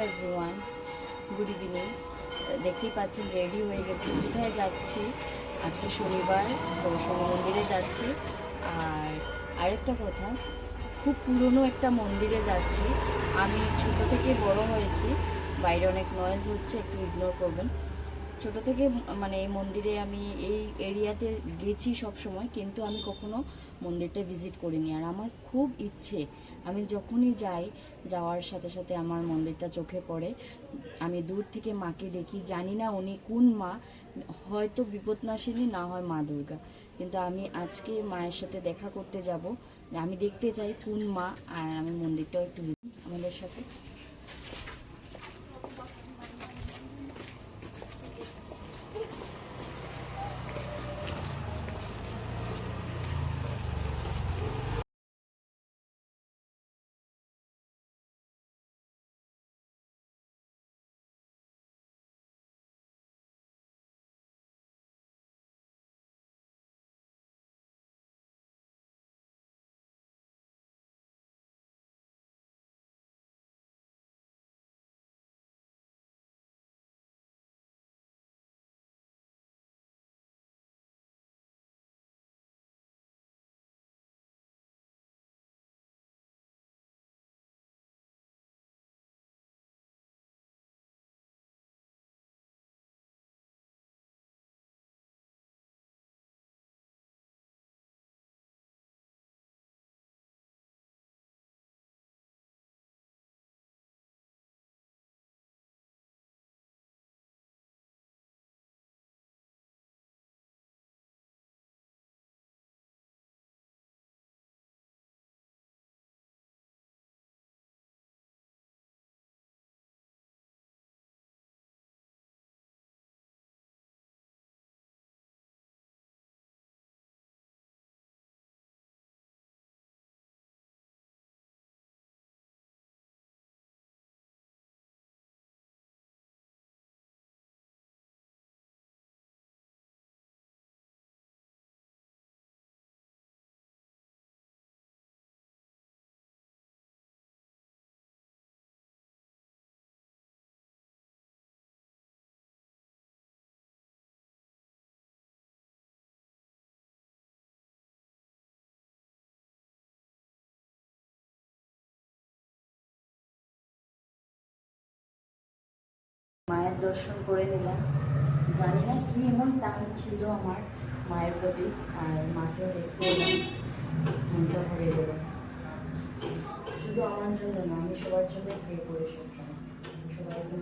Everyone, good evening. দেখতেই পাচ্ছেন ready হয়ে গেছি। কোথায় যাচ্ছি? আজকে শনিবার, তো শনি মন্দিরে যাচ্ছি। আর আরেকটা কথা, খুব পুরনো একটা মন্দিরে যাচ্ছি। আমি ছোটো থেকে বড় হয়েছি, বাইরে অনেক নয়েজ হচ্ছে, একটু ইগনোর করবেন। ছোটো থেকে মানে এই মন্দিরে আমি এই এরিয়াতে গেছি সব সময়, কিন্তু আমি কখনো মন্দিরটা ভিজিট করিনি। আর আমার খুব ইচ্ছে, আমি যখনই যাই, যাওয়ার সাথে সাথে আমার মন্দিরটা চোখে পড়ে। আমি দূর থেকে মাকে দেখি, জানি না উনি কোন মা, হয়তো বিপদনাশিনী, না হয় মা দুর্গা। কিন্তু আমি আজকে মায়ের সাথে দেখা করতে যাব, আমি দেখতে চাই কোন মা। আর আমি মন্দিরটাও একটু ভিজিট আমাদের সাথে। মায়ের দর্শন করে নিলাম। জানি না কি এমন টান ছিল আমার মায়ের প্রতি, আর মাকেও দেখতে এলাম, মনটা ভরে গেল। শুধু আমার জন্য না, আমি সবার জন্য প্রে করি সবসময়, সবাইকে